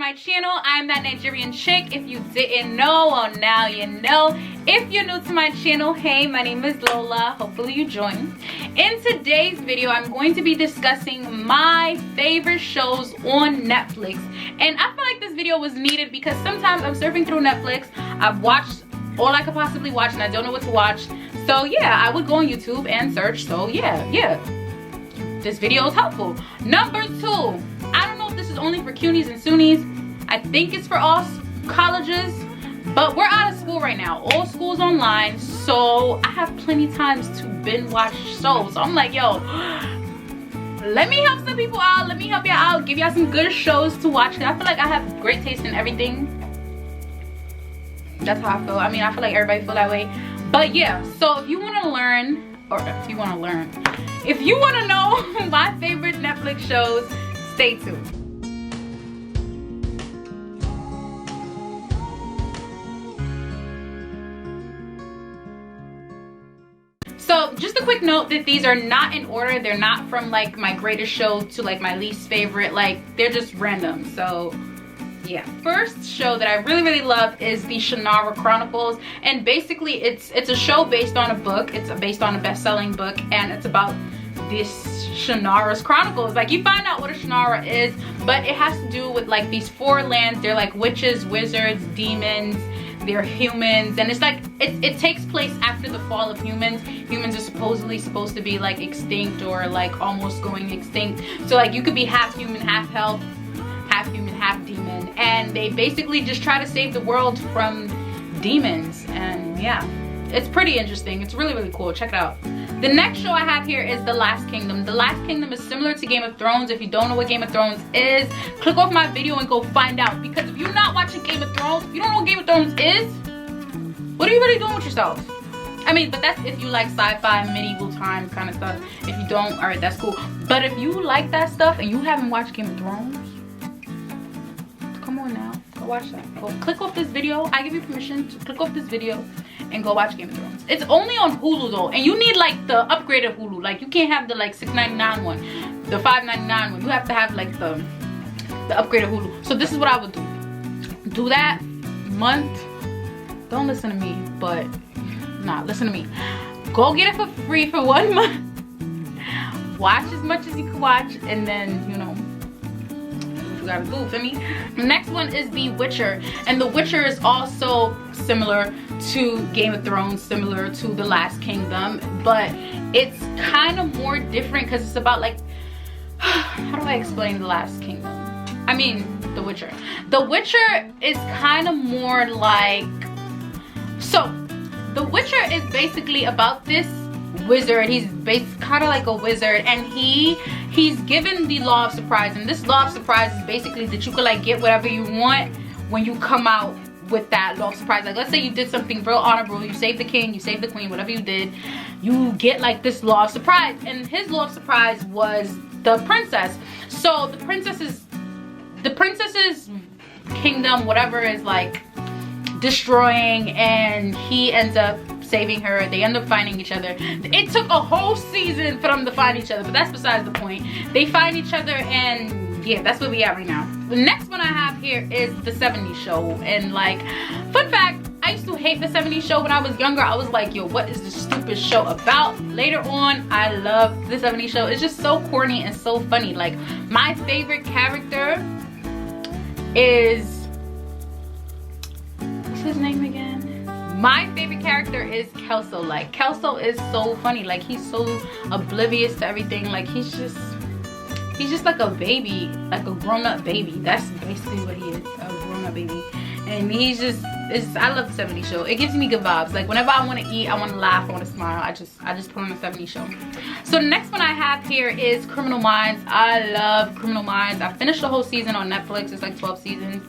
my channel. I'm that Nigerian chick. If you didn't know, well now you know. If you're new to my channel, hey, my name is Lola. Hopefully you joined. In today's video, I'm going to be discussing my favorite shows on Netflix. And I feel like this video was needed because sometimes I'm surfing through Netflix. I've watched all I could possibly watch and I don't know what to watch. So yeah, I would go on YouTube and search. So yeah. This video is helpful. Number 2, I don't know if this is only for CUNYs and SUNYs. I think it's for all colleges, but we're out of school right now. All school's online, so I have plenty of times to binge watch shows. So I'm like, yo, let me help some people out. Let me help y'all out. Give y'all some good shows to watch. I feel like I have great taste in everything. That's how I feel. I mean, I feel like everybody feel that way. But yeah, so if you want to learn, if you want to know my favorite Netflix shows, stay tuned. So just a quick note that these are not in order. They're not from like my greatest show to like my least favorite. Like, they're just random. So yeah, first show that I really love is the Shannara Chronicles, and basically it's a show based on a book. It's based on a best-selling book, and it's about this Shannara's Chronicles. Like, you find out what a Shannara is, but it has to do with like these 4 lands. They're like witches, wizards, demons, they're humans, and it's like it takes place after the fall of humans. Humans are supposed to be like extinct or like almost going extinct. So like you could be half human, half elf, half human, half demon, and they basically just try to save the world from demons. And yeah, it's pretty interesting. It's really cool. Check it out. The next show I have here is The Last Kingdom. The Last Kingdom is similar to Game of Thrones. If you don't know what Game of Thrones is, click off my video and go find out, because if you're not watching Game of Thrones, if you don't know what Game of Thrones is, what are you really doing with yourself? I mean, but that's if you like sci-fi, medieval time kind of stuff. If you don't, alright, that's cool. But if you like that stuff and you haven't watched Game of Thrones, come on now, go watch that. Go click off this video. I give you permission to click off this video and go watch Game of Thrones. It's only on Hulu though, and you need like the upgraded Hulu. Like, you can't have the like $6.99 one, the $5.99 one. You have to have like the upgraded Hulu. So this is what I would do that month. Don't listen to me, but listen to me. Go get it for free for 1 month. Watch as much as you can watch, and then you know gotta do for me. The next one is The Witcher, and The Witcher is also similar to Game of Thrones, similar to The Last Kingdom, but it's kind of more different because it's about like, how do I explain The Last Kingdom? I mean, The Witcher. The Witcher is kind of more like, so The Witcher is basically about this wizard. He's kind of like a wizard, and he's given the law of surprise, and this law of surprise is basically that you could like get whatever you want when you come out with that law of surprise. Like, let's say you did something real honorable, you saved the king, you saved the queen, whatever you did, you get like this law of surprise. And his law of surprise was the princess. So the princess's kingdom, whatever, is like destroying, and he ends up saving her. They end up finding each other. It took a whole season for them to find each other, but that's besides the point. They find each other, and yeah, that's where we at right now. The next one I have here is The 70s Show. And like, fun fact, I used to hate The 70s Show when I was younger. I was like, yo, what is this stupid show about? Later on, I love The 70s Show. It's just so corny and so funny. Like, my favorite character is, what's his name again? My favorite character is Kelso. Like, Kelso is so funny. Like, he's so oblivious to everything. Like, he's just like a baby, like a grown-up baby. That's basically what he is, a grown-up baby. And he's just, I love The 70s Show. It gives me good vibes. Like, whenever I want to eat, I want to laugh, I want to smile, I just put on The 70s Show. So the next one I have here is Criminal Minds. I love Criminal Minds. I finished the whole season on Netflix. It's like 12 seasons.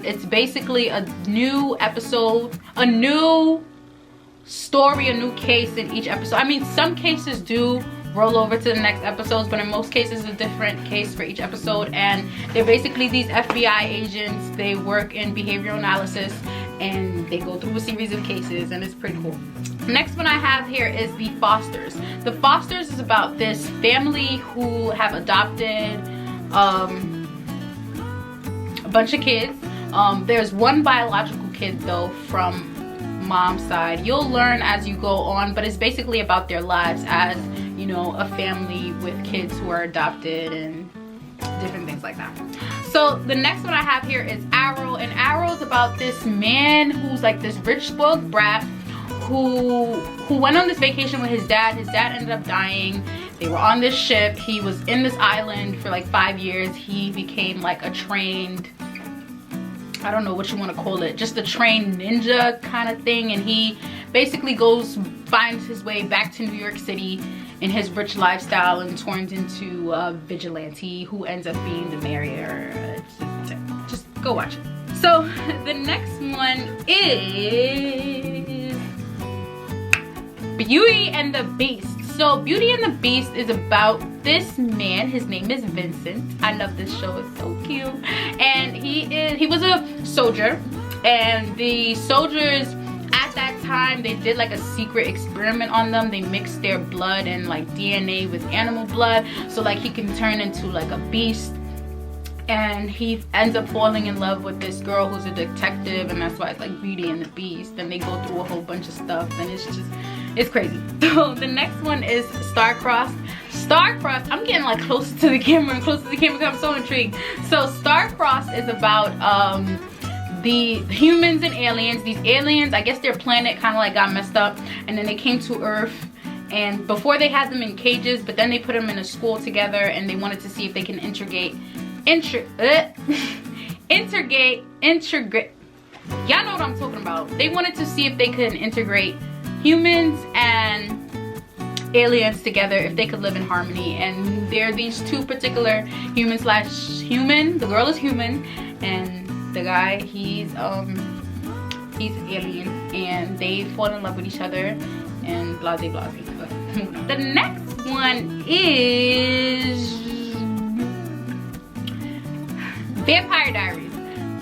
It's basically a new episode, a new story, a new case in each episode. I mean, some cases do roll over to the next episodes, but in most cases a different case for each episode. And they're basically these FBI agents. They work in behavioral analysis, and they go through a series of cases, and it's pretty cool. Next one I have here is The Fosters. The Fosters is about this family who have adopted bunch of kids. There's one biological kid though from mom's side. You'll learn as you go on, but it's basically about their lives as, you know, a family with kids who are adopted and different things like that. So the next one I have here is Arrow, and Arrow's about this man who's like this rich spoiled brat who went on this vacation with his dad. His dad ended up dying. They were on this ship. He was in this island for like 5 years. He became like a trained, I don't know what you want to call it, just a trained ninja kind of thing. And he basically finds his way back to New York City in his rich lifestyle and turns into a vigilante who ends up being the mayor. Just go watch it. So the next one is Beauty and the Beast. So Beauty and the Beast is about this man. His name is Vincent. I love this show, it's so cute. And he was a soldier, and the soldiers at that time, they did like a secret experiment on them. They mixed their blood and like DNA with animal blood, so like he can turn into like a beast. And he ends up falling in love with this girl who's a detective, and that's why it's like Beauty and the Beast. And they go through a whole bunch of stuff, and it's crazy. So the next one is Starcrossed. Starcrossed, I'm getting like closer to the camera and closer to the camera because I'm so intrigued. So Starcrossed is about the humans and aliens. These aliens, I guess their planet kind of like got messed up, and then they came to Earth. And before they had them in cages, but then they put them in a school together, and they wanted to see if they can integrate. Y'all know what I'm talking about. They wanted to see if they could integrate humans and aliens together, if they could live in harmony. And there are these two particular human. The girl is human, and the guy, he's alien, and they fall in love with each other and blase blase. The next one is Vampire Diaries.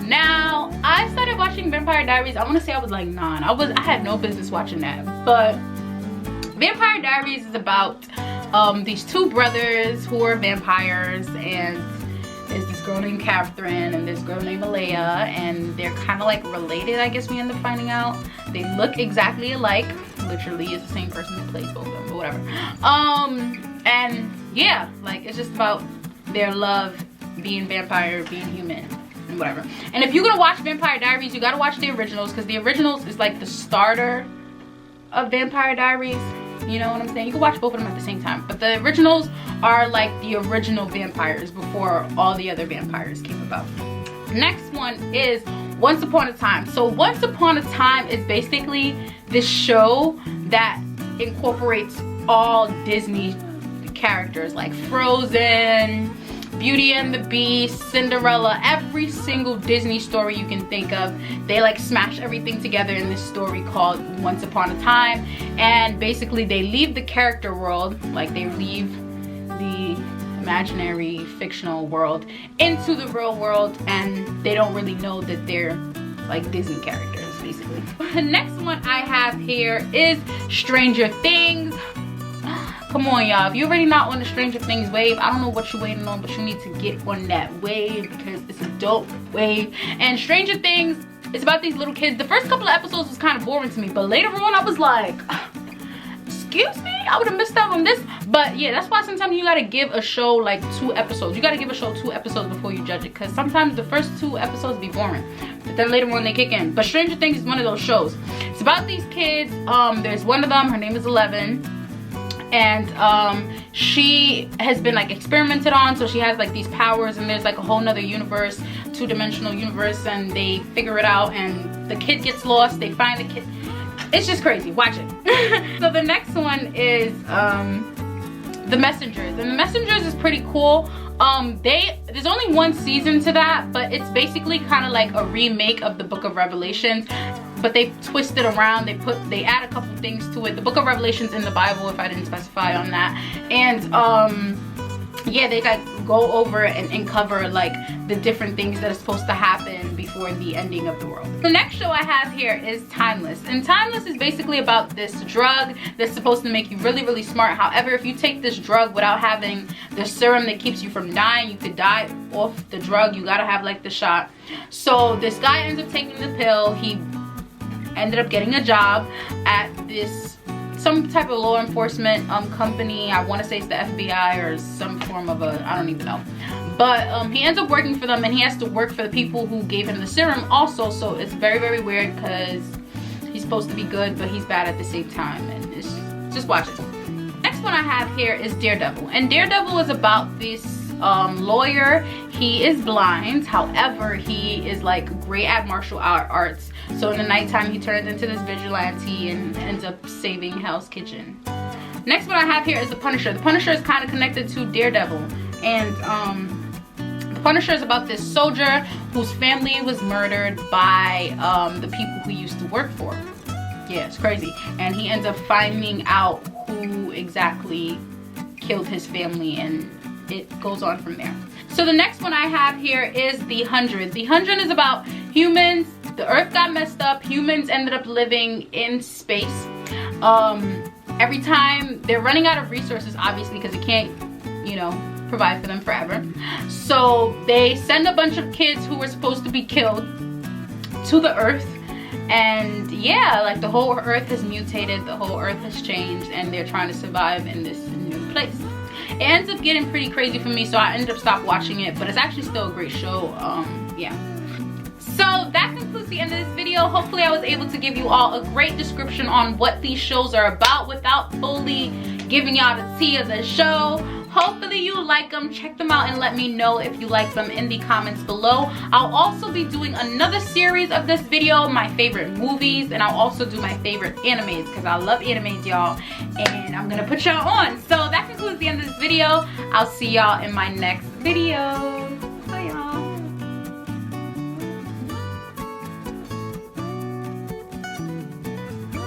Now, I started watching Vampire Diaries, I want to say I was like 9. I had no business watching that. But Vampire Diaries is about these two brothers who are vampires, and there's this girl named Catherine and this girl named Alea, and they're kind of like related, I guess we end up finding out. They look exactly alike. Literally, it's the same person that plays both of them, but whatever. And yeah, like it's just about their love, being vampire, being human, and whatever. And if you're gonna watch Vampire Diaries, you gotta watch the originals, because the originals is like the starter of Vampire Diaries. You know what I'm saying? You can watch both of them at the same time, but the originals are like the original vampires before all the other vampires came about. Next one is Once Upon a Time. So Once Upon a Time is basically this show that incorporates all Disney characters like Frozen, Beauty and the Beast, Cinderella, every single Disney story you can think of. They like smash everything together in this story called Once Upon a Time. And basically they leave the character world, like they leave the imaginary fictional world into the real world, and they don't really know that they're like Disney characters basically. The next one I have here is Stranger Things. Come on, y'all. If you're already not on the Stranger Things wave, I don't know what you're waiting on, but you need to get on that wave because it's a dope wave. And Stranger Things, it's about these little kids. The first couple of episodes was kind of boring to me, but later on I was like, excuse me, I would have missed out on this. But yeah, that's why sometimes you gotta give a show like 2 episodes. You gotta give a show 2 episodes before you judge it, because sometimes the first 2 episodes be boring, but then later on they kick in. But Stranger Things is one of those shows. It's about these kids. There's one of them, her name is 11. And she has been like experimented on, so she has like these powers, and there's like a whole nother universe, 2-dimensional universe, and they figure it out, and the kid gets lost. They find the kid. It's just crazy. Watch it. So the next one is The Messengers, and The Messengers is pretty cool. There's only 1 season to that, but it's basically kind of like a remake of the Book of Revelations, but they twist it around. They add a couple things to it. The Book of Revelations in the Bible, if I didn't specify on that. And yeah, they like go over and uncover like the different things that are supposed to happen before the ending of the world. The next show I have here is Timeless. And Timeless is basically about this drug that's supposed to make you really, really smart. However, if you take this drug without having the serum that keeps you from dying, you could die off the drug. You gotta have like the shot. So this guy ends up taking the pill. He ended up getting a job at some type of law enforcement company. I want to say it's the FBI or some form of I don't even know. But he ends up working for them, and he has to work for the people who gave him the serum also. So it's very, very weird because he's supposed to be good, but he's bad at the same time. And it's just watch it. Next one I have here is Daredevil. And Daredevil is about this lawyer. He is blind. However, he is like great at martial arts. So in the nighttime, he turns into this vigilante and ends up saving Hell's Kitchen. Next one I have here is the Punisher. The Punisher is kind of connected to Daredevil. And the Punisher is about this soldier whose family was murdered by the people who he used to work for. Yeah, it's crazy. And he ends up finding out who exactly killed his family, and it goes on from there. So the next one I have here is The 100. The 100 is about humans. The earth got messed up. Humans ended up living in space. Every time they're running out of resources, obviously, because it can't, you know, provide for them forever. So they send a bunch of kids who were supposed to be killed to the earth. And yeah, like the whole earth has mutated, the whole earth has changed, and they're trying to survive in this new place. It ends up getting pretty crazy for me, so I ended up stopping watching it, but it's actually still a great show. Yeah. So that concludes the end of this video. Hopefully I was able to give you all a great description on what these shows are about without fully giving y'all the tea of the show. Hopefully you like them. Check them out and let me know if you like them in the comments below. I'll also be doing another series of this video, my favorite movies, and I'll also do my favorite animes because I love animes, y'all, and I'm gonna put y'all on. So that concludes the end of this video. I'll see y'all in my next video.